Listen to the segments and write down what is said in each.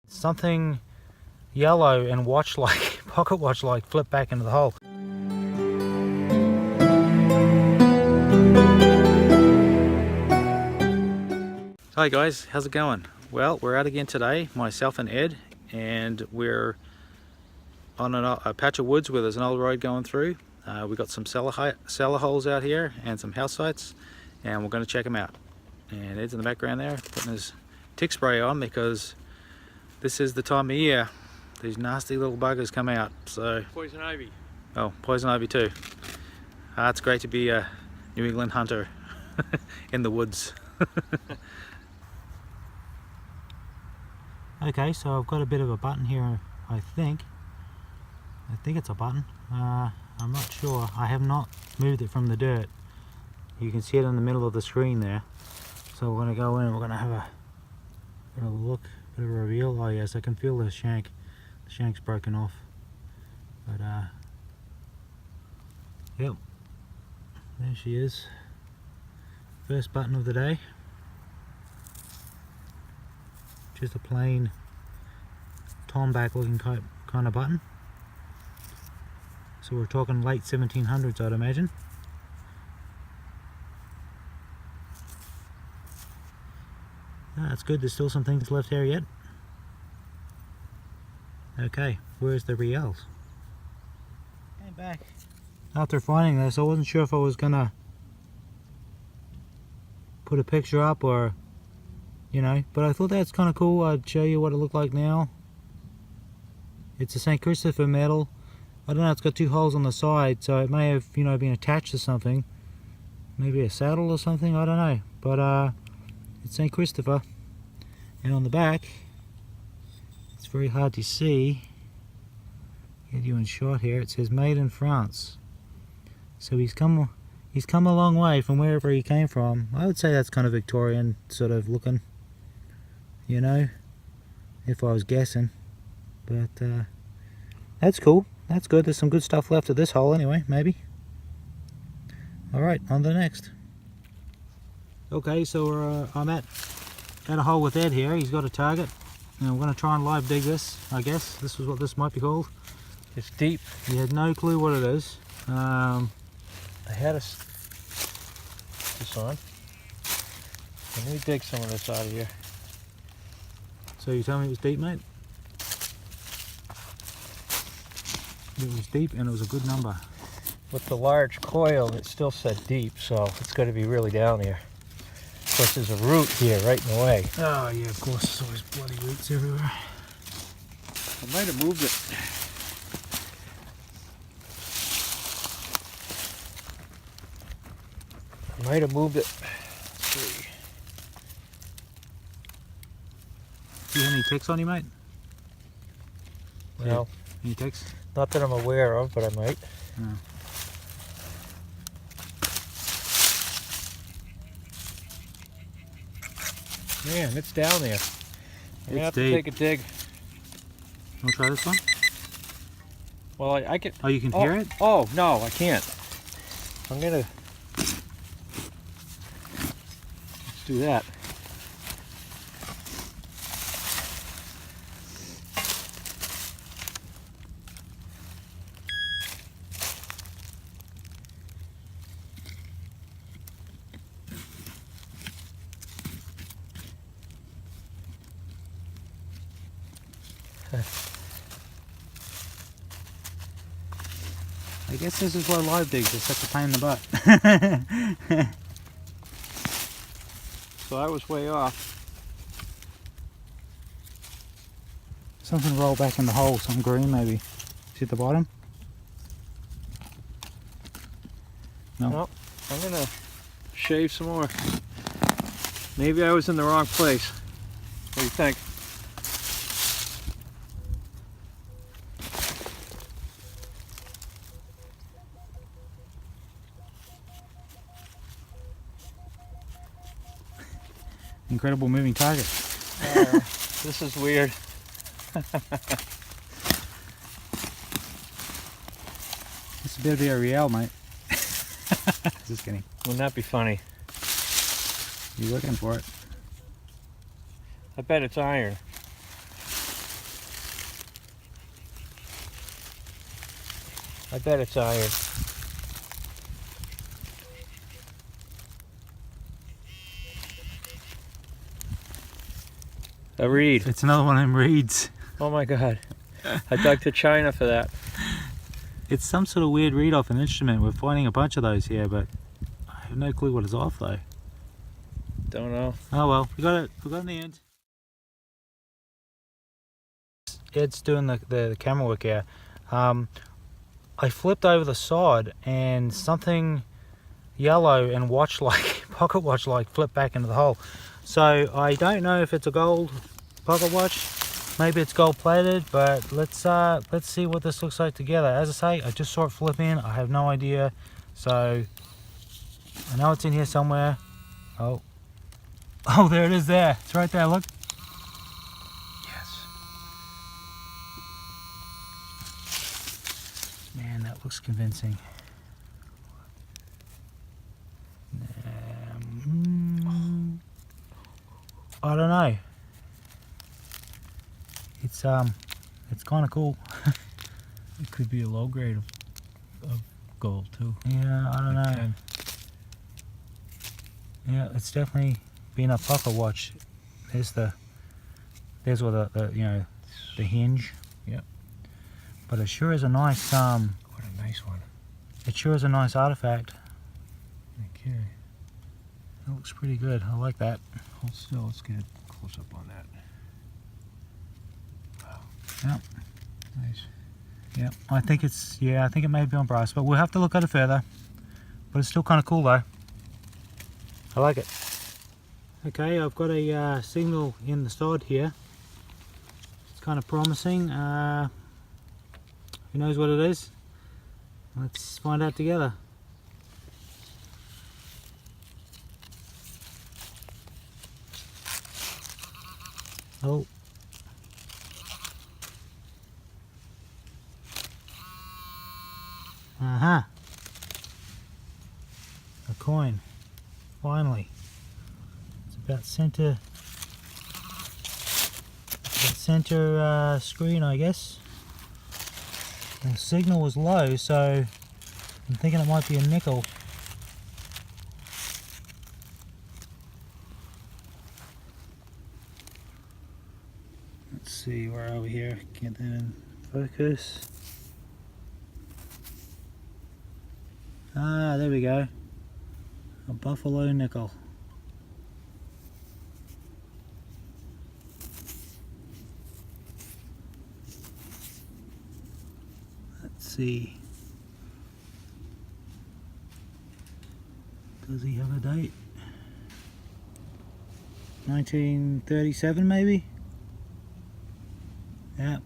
Something yellow and watch-like, pocket watch-like, flipped back into the hole. Hi guys, how's it going? Well, we're out again today, myself and Ed, and we're on a patch of woods where there's an old road going through. We've got some cellar holes out here and some house sites, and we're going to check them out. And Ed's in the background there putting his tick spray on because this is the time of year these nasty little buggers come out. So poison ivy. Oh, poison ivy too. It's great to be a New England hunter in the woods. Okay, so I've got a bit of a button here, I think it's a button. I'm not sure. I have not moved it from the dirt. You can see it in the middle of the screen there. So we're going to go in and we're going to have a bit of a look, bit of a reveal. Oh yes, I can feel the shank. The shank's broken off. But yep, there she is. First button of the day. Just a plain tomback looking kind of button. So we're talking late 1700s, I'd imagine. That's good, there's still some things left here yet. Okay, where's the reals? Came back after finding this. I wasn't sure if I was gonna put a picture up or, you know, but I thought that's kind of cool. I'd show you what it looked like now. It's a St. Christopher medal. I don't know, it's got two holes on the side, so it may have, you know, been attached to something. Maybe a saddle or something, I don't know. But it's St. Christopher. And on the back, it's very hard to see. Get you in shot here. It says made in France. So he's come a long way from wherever he came from. I would say that's kind of Victorian sort of looking, you know, if I was guessing. But that's cool. That's good. There's some good stuff left of this hole anyway, maybe. Alright, on to the next. Okay, so I'm at a hole with Ed here. He's got a target. And we're going to try and live dig this, I guess. This is what this might be called. It's deep. He had no clue what it is. I had this on. Let me dig some of this out of here. So you tell me it was deep, mate? It was deep and it was a good number. With the large coil, it still said deep, so it's got to be really down here. Of course, there's a root here right in the way. Oh yeah, of course, there's always bloody roots everywhere. I might have moved it. Let's see. Do you have any ticks on you, mate? Well, any ticks? Not that I'm aware of, but I might. No. Man, it's down there. I'm gonna have to take a dig. Want to try this one? Well, I can. Oh, you can hear it? Oh, no, I can't. I'm gonna. Let's do that. I guess this is why live digs are such a pain in the butt. So I was way off. Something rolled back in the hole, some green maybe. See at the bottom? No. Nope. I'm gonna shave some more. Maybe I was in the wrong place. What do you think? Incredible moving target. This is weird. This better be a real, mate. Just kidding. Wouldn't that be funny? You looking for it? I bet it's iron. I bet it's iron. A reed. It's another one of them reeds. Oh my god. I dug to China for that. It's some sort of weird reed off an instrument. We're finding a bunch of those here, but I have no clue what it's off though. Don't know. Oh well, we got it in the end. Ed's doing the camera work here. I flipped over the sod and something yellow and watch-like, pocket watch-like, flipped back into the hole. So I don't know if it's a gold pocket watch. Maybe it's gold plated, but let's see what this looks like together. As I say, I just saw it flip in. I have no idea. So I know it's in here somewhere. Oh, there it is there. It's right there, look. Yes. Man, that looks convincing. I don't know. It's kind of cool. It could be a low grade of gold too. Yeah, I don't know. 10. Yeah, it's definitely been a pocket watch. There's where the you know, the hinge. Yep. But it sure is a nice What a nice one. It sure is a nice artifact. Okay. It looks pretty good. I like that. Hold still. Let's get a close up on that. Wow. Yep. Nice. Yep. I think it may be on brass, but we'll have to look at it further. But it's still kind of cool though. I like it. Okay, I've got a signal in the sod here. It's kind of promising. Who knows what it is? Let's find out together. Oh. Uh-huh. A coin. Finally. It's about center screen, I guess. The signal was low, so I'm thinking it might be a nickel. Let's see, where are we here? Get that in focus. Ah, there we go. A buffalo nickel. Let's see. Does he have a date? 1937 maybe? Yep.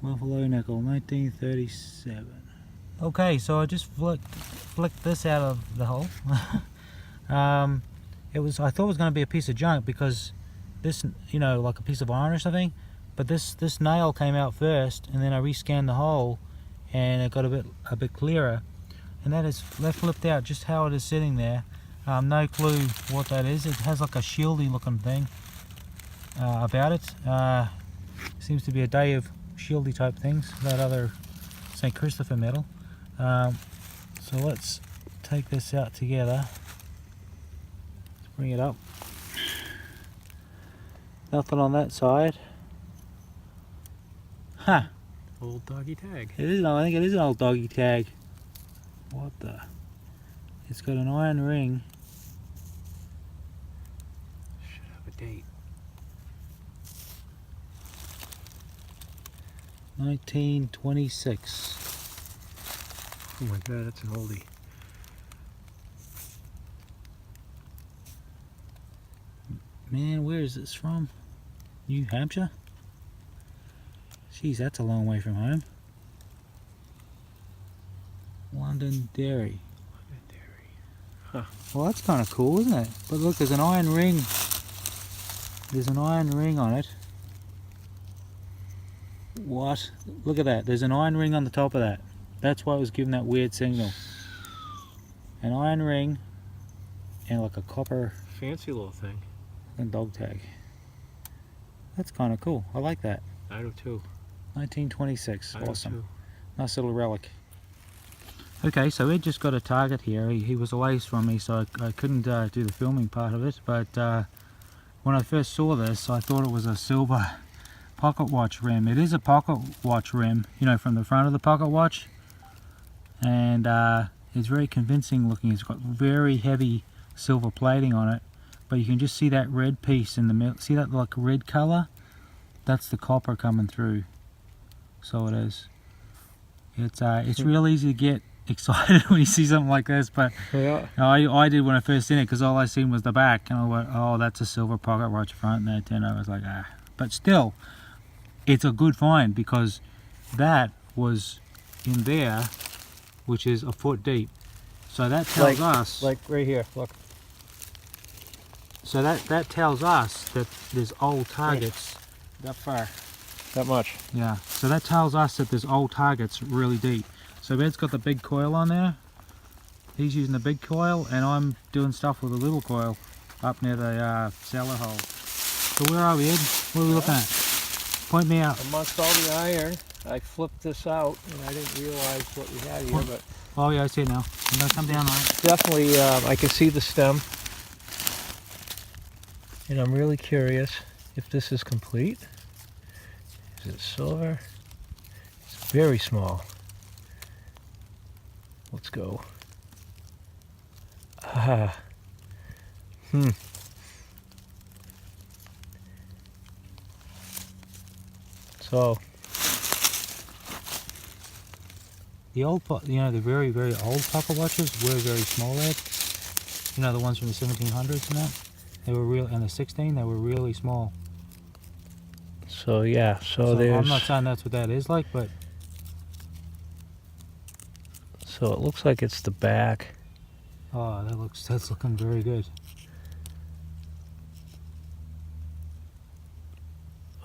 Buffalo nickel, 1937. Okay, so I just flicked this out of the hole. I thought it was going to be a piece of junk because this, you know, like a piece of iron or something, but this nail came out first, and then I rescanned the hole and it got a bit clearer, and that flipped out just how it is sitting there. No clue what that is. It has like a shieldy looking thing about it. Seems to be a day of shieldy type things, that other St. Christopher medal. So let's take this out together. Let's bring it up. Nothing on that side. Huh. Old doggy tag. It is. I think it is an old doggy tag. What the? It's got an iron ring. Should have a date. 1926. Oh my god, that's an oldie. Man, where is this from? New Hampshire? Jeez, that's a long way from home. Londonderry. Huh. Well, that's kind of cool, isn't it? But look, there's an iron ring. There's an iron ring on it. What? Look at that. There's an iron ring on the top of that. That's why it was giving that weird signal. An iron ring and like a copper Fancy little thing. and dog tag. That's kind of cool. I like that. I do too. 1926. I do Awesome. too. Nice little relic. Okay, so Ed just got a target here. He was away from me, so I couldn't do the filming part of it. But when I first saw this, I thought it was a silver pocket watch rim. It is a pocket watch rim, you know, from the front of the pocket watch. And it's very convincing looking. It's got very heavy silver plating on it. But you can just see that red piece in the middle. See that like red color? That's the copper coming through. So it is. It's real easy to get excited when you see something like this, but Yeah. I did when I first seen it, because all I seen was the back, and I went, oh, that's a silver pocket watch front, and then I turned over, I was like, ah. But still, it's a good find, because that was in there, which is a foot deep. So that tells us, Like right here, look. so that tells us that there's old targets that far. That much. Yeah, so that tells us that there's old targets really deep. So Ed's got the big coil on there. He's using the big coil, and I'm doing stuff with a little coil up near the cellar hole. So where are we, Ed? What are we looking at? Point me out. Amongst all the iron, I flipped this out, and I didn't realize what we had here, but Oh yeah, I see it now. I'm gonna come down on it. definitely I can see the stem. And I'm really curious if this is complete. Is it silver? It's very small. Let's go. Ah. So, The old, you know, the very, very old pocket watches were very small, Ed. You know, the ones from the 1700s and that. They were real, and the 16, they were really small. so yeah, so So there's, I'm not saying that's what that is like, but so it looks like it's the back. oh, that's looking very good.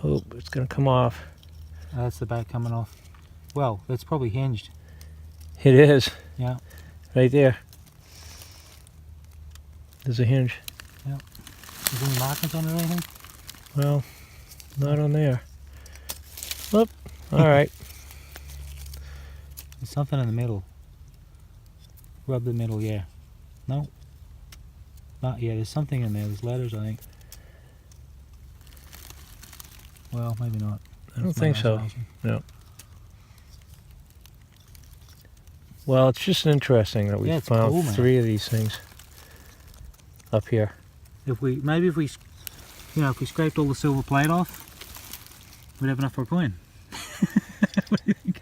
Oh, it's gonna come off. That's the back coming off. Well, that's probably hinged. It is. Yeah. Right there. There's a hinge. Is there any markings on it or anything? Well, not on there. Whoop. All right. There's something in the middle. Rub the middle, yeah. No. Not yet. There's something in there. There's letters, I think. Well, maybe not. I don't That's my think so. imagination. No. Well, it's just interesting that we Yeah, it's found cool, man. 3 of these things up here. If we, maybe if we, you know, if we scraped all the silver plate off, we'd have enough for a coin. What do you think?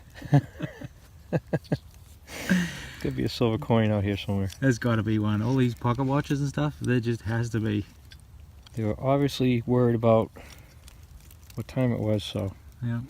Could be a silver coin out here somewhere. There's got to be one. All these pocket watches and stuff, there just has to be. They were obviously worried about what time it was, so Yeah.